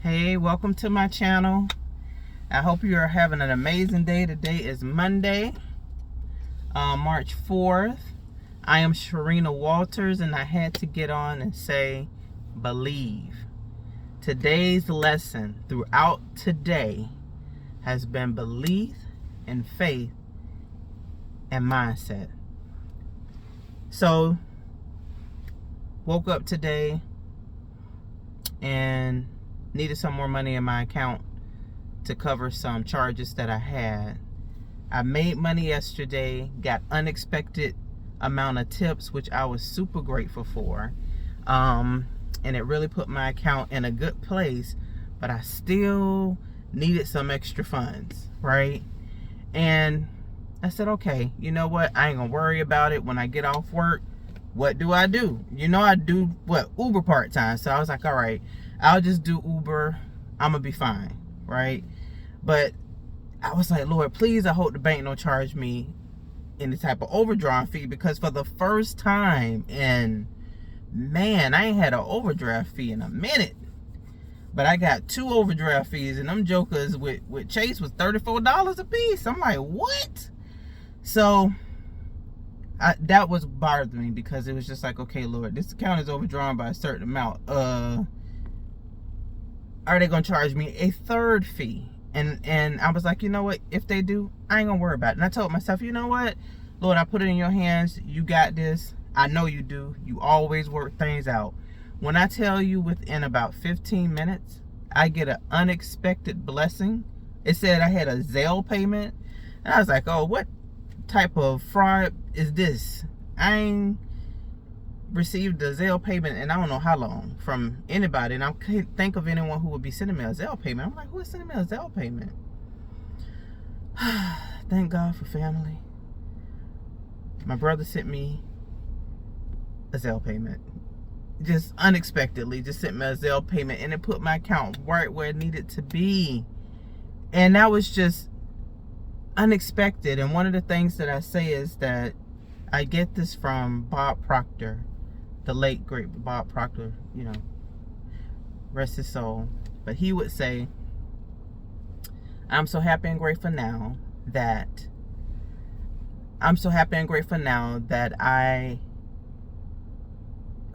Hey, welcome to my channel. I hope you are having an amazing day. Today is Monday, March 4th. I am Sharina Walters, and I had to get on and say, believe. Today's lesson throughout today has been belief and faith and mindset. So, woke up today and needed some more money in my account to cover some charges that I had. I made money yesterday, got unexpected amount of tips, which I was super grateful for. And it really put my account in a good place, but I still needed some extra funds, right? And I said, okay, you know what? I ain't gonna worry about it when I get off work. What do? I do Uber part-time. So I was like, all right, I'll just do Uber. I'm gonna be fine, right? But I was like, Lord, please, I hope the bank don't charge me any type of overdraft fee, because for the first time in, man, I ain't had an overdraft fee in a minute. But I got 2 overdraft fees, and them jokers with Chase was $34 a piece. I'm like, what? So that was bothering me, because it was just like, okay, Lord, this account is overdrawn by a certain amount. Are they gonna charge me a third fee? And I was like, you know what? If they do, I ain't gonna worry about it. And I told myself, you know what, Lord, I put it in your hands. You got this. I know you do. You always work things out. When I tell you, within about 15 minutes, I get an unexpected blessing. It said I had a Zelle payment, and I was like, oh, what type of fraud is this? I ain't received a Zelle payment and I don't know how long from anybody, and I can't think of anyone who would be sending me a Zelle payment. I'm like, who is sending me a Zelle payment? Thank God for family. My brother sent me a Zelle payment, just unexpectedly, just sent me a Zelle payment, and it put my account right where it needed to be. And that was just unexpected. And one of the things that I say is that I get this from Bob Proctor, the late great Bob Proctor, rest his soul. But he would say, I'm so happy and grateful now that I,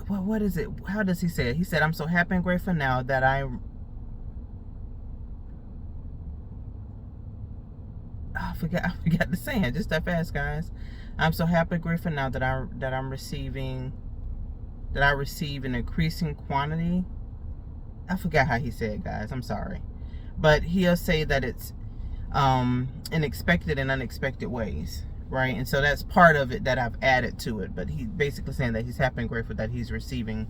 well, what is it? How does he say it? He said, I'm so happy and grateful now that I forgot the saying just that fast, guys. I'm so happy and grateful now that I receive an increasing quantity. I forgot how he said, guys. I'm sorry. But he'll say that it's in expected and unexpected ways, right? And so that's part of it that I've added to it. But he's basically saying that he's happy and grateful that he's receiving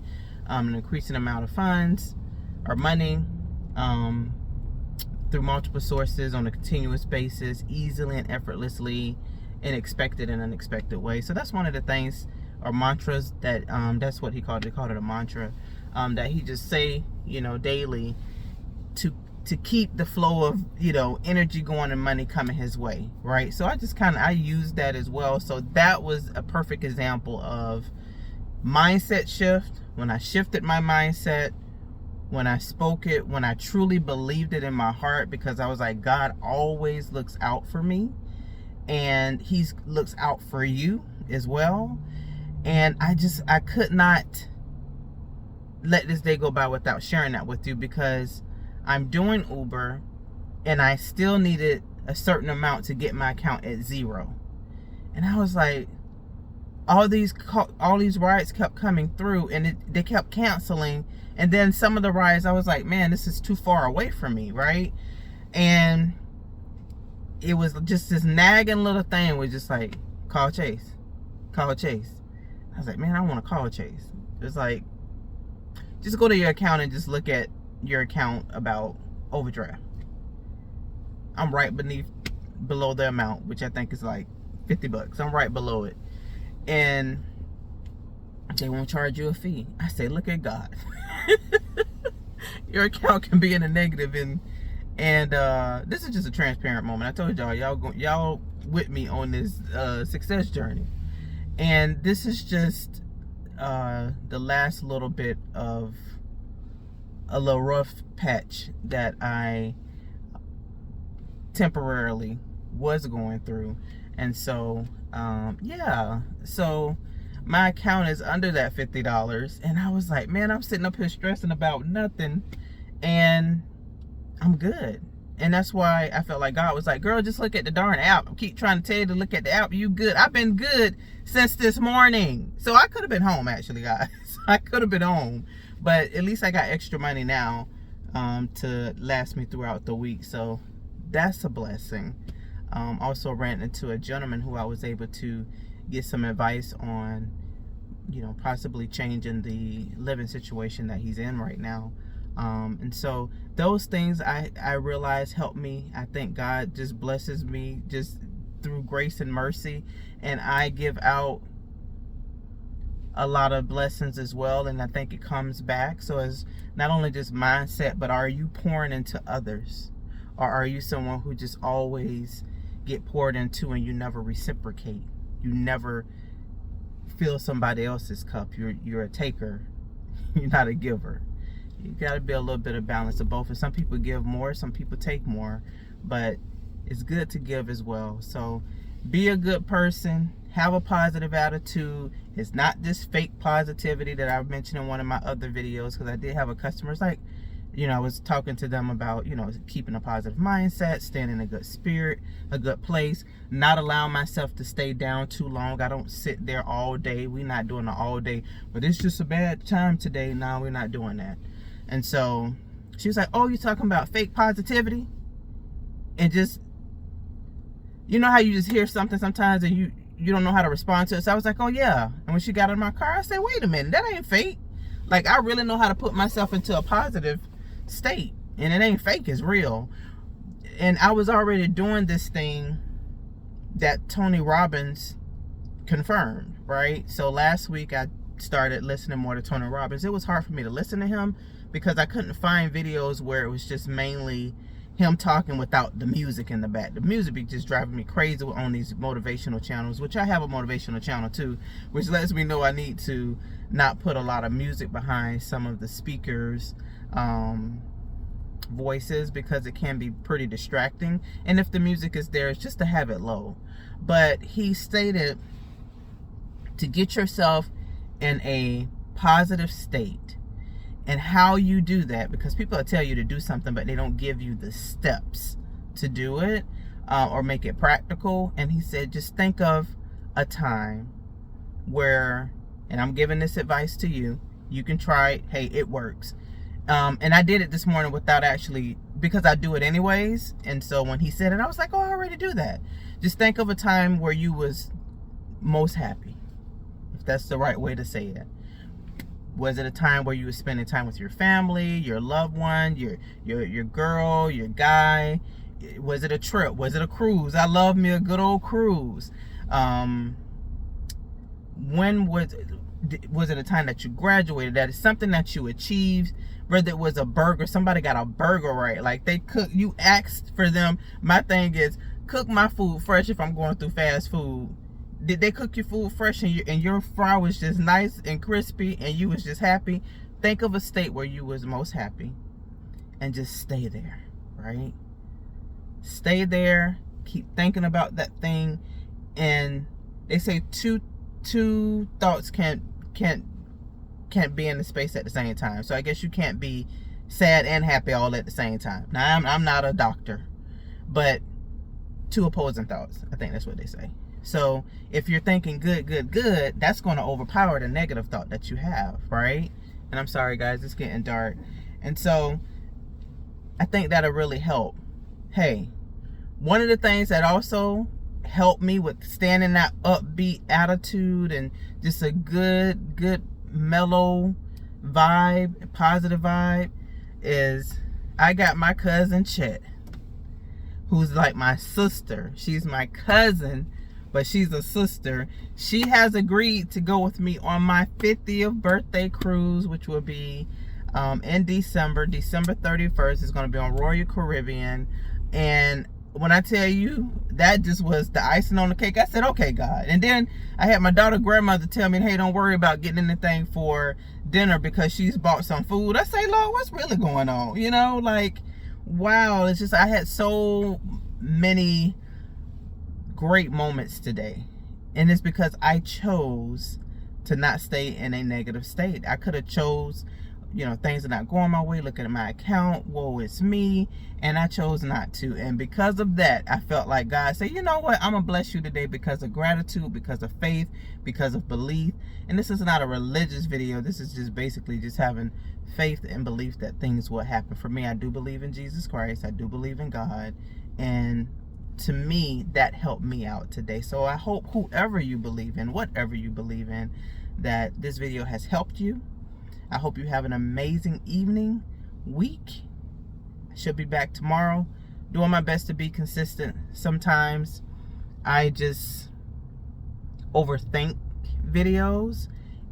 an increasing amount of funds or money through multiple sources on a continuous basis, easily and effortlessly, in expected and unexpected ways. So that's one of the things, or mantras, that that's what he called it. He called it a mantra, that he just say, daily, to keep the flow of energy going and money coming his way, right? So I use that as well. So that was a perfect example of mindset shift. When I shifted my mindset, when I spoke it, when I truly believed it in my heart, because I was like, God always looks out for me, and he looks out for you as well. And I could not let this day go by without sharing that with you, because I'm doing Uber and I still needed a certain amount to get my account at 0. And I was like, all these rides kept coming through, and they kept canceling. And then some of the rides, I was like, man, this is too far away from me, right? And it was just this nagging little thing, was just like, call Chase. I was like, man, I want to call Chase. It's like, just go to your account and just look at your account about overdraft. I'm right below the amount, which I think is like $50. I'm right below it. And they won't charge you a fee. I say, look at God. Your account can be in a negative, and this is just a transparent moment. I told y'all with me on this success journey, and this is just the last little bit of a little rough patch that I temporarily was going through. And so yeah, so my account is under that $50, and I was like, man, I'm sitting up here stressing about nothing, and I'm good. And that's why I felt like God was like, girl, just look at the darn app. I keep trying to tell you to look at the app. You good. I've been good since this morning. So I could have been home, actually, guys. I could have been home, but at least I got extra money now to last me throughout the week. So that's a blessing. Also ran into a gentleman who I was able to get some advice on, you know, possibly changing the living situation that he's in right now. And so those things I realize help me. I think God just blesses me just through grace and mercy, and I give out a lot of blessings as well, and I think it comes back. So it's not only just mindset, but are you pouring into others, or are you someone who just always get poured into and you never reciprocate? You never fill somebody else's cup. You're a taker. You're not a giver. You got to be a little bit of balance of both. And some people give more, some people take more, but it's good to give as well. So be a good person, have a positive attitude. It's not this fake positivity that I've mentioned in one of my other videos, because I did have a customer, it's like, you know, I was talking to them about, you know, keeping a positive mindset, staying in a good spirit, a good place, not allowing myself to stay down too long. I don't sit there all day. We're not doing it all day, but it's just a bad time today. No, we're not doing that. And so she was like, oh, you're talking about fake positivity? And just, you know how you just hear something sometimes and you don't know how to respond to it. So I was like, oh yeah. And when she got in my car, I said, wait a minute, that ain't fake. Like, I really know how to put myself into a positive state, and it ain't fake, it's real. And I was already doing this thing that Tony Robbins confirmed, right? So last week I started listening more to Tony Robbins. It was hard for me to listen to him because I couldn't find videos where it was just mainly him talking without the music in the back. The music be just driving me crazy on these motivational channels, which I have a motivational channel too, which lets me know I need to not put a lot of music behind some of the speakers' voices, because it can be pretty distracting. And if the music is there, it's just to have it low. But he stated to get yourself in a positive state. And how you do that, because people will tell you to do something, but they don't give you the steps to do it or make it practical. And he said, just think of a time where, and I'm giving this advice to you, you can try it. Hey, it works. And I did it this morning without actually, because I do it anyways. And so when he said it, I was like, oh, I already do that. Just think of a time where you was most happy, if that's the right way to say it. Was it a time where you were spending time with your family, your loved one, your girl, your guy? Was it a trip? Was it a cruise? I love me a good old cruise. When was it a time that you graduated? That is something that you achieved. Whether it was a burger, somebody got a burger right. Like they cook, you asked for them. My thing is, cook my food fresh if I'm going through fast food. Did they cook your food fresh and your fry was just nice and crispy and you was just happy? Think of a state where you was most happy and just stay there, right? Stay there. Keep thinking about that thing. And they say two thoughts can't be in the space at the same time. So I guess you can't be sad and happy all at the same time. Now, I'm not a doctor, but two opposing thoughts. I think that's what they say. So if you're thinking good, that's going to overpower the negative thought that you have, right? And I'm sorry, guys, it's getting dark. And so I think that'll really help. Hey, one of the things that also helped me with staying in that upbeat attitude and just a good mellow vibe, positive vibe, is I got my cousin Chet, who's like my sister. She's my cousin, but she's a sister. She has agreed to go with me on my 50th birthday cruise, which will be in December 31st. It's going to be on Royal Caribbean. And when I tell you, that just was the icing on the cake. I said, okay, God. And then I had my daughter grandmother tell me, hey, don't worry about getting anything for dinner because she's bought some food. I say, Lord, what's really going on? You know, like, wow. It's just, I had so many great moments today. And it's because I chose to not stay in a negative state. I could have chose, you know, things are not going my way, looking at my account, whoa, it's me, and I chose not to. And because of that, I felt like God said, you know what, I'm gonna bless you today because of gratitude, because of faith, because of belief. And this is not a religious video. This is just basically just having faith and belief that things will happen for me. I do believe in Jesus Christ. I do believe in God. And to me, that helped me out today. So I hope whoever you believe in, whatever you believe in, that this video has helped you. I hope you have an amazing evening, week. I should be back tomorrow, doing my best to be consistent. Sometimes I just overthink videos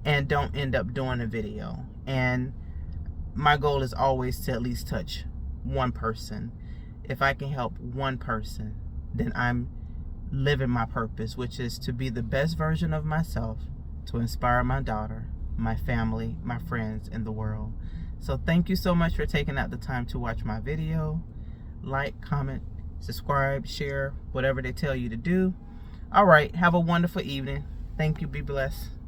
and don't end up doing a video. And my goal is always to at least touch one person. If I can help one person, then I'm living my purpose, which is to be the best version of myself, to inspire my daughter, my family, my friends, and the world. So thank you so much for taking out the time to watch my video. Like, comment, subscribe, share, whatever they tell you to do. All right, have a wonderful evening. Thank you. Be blessed.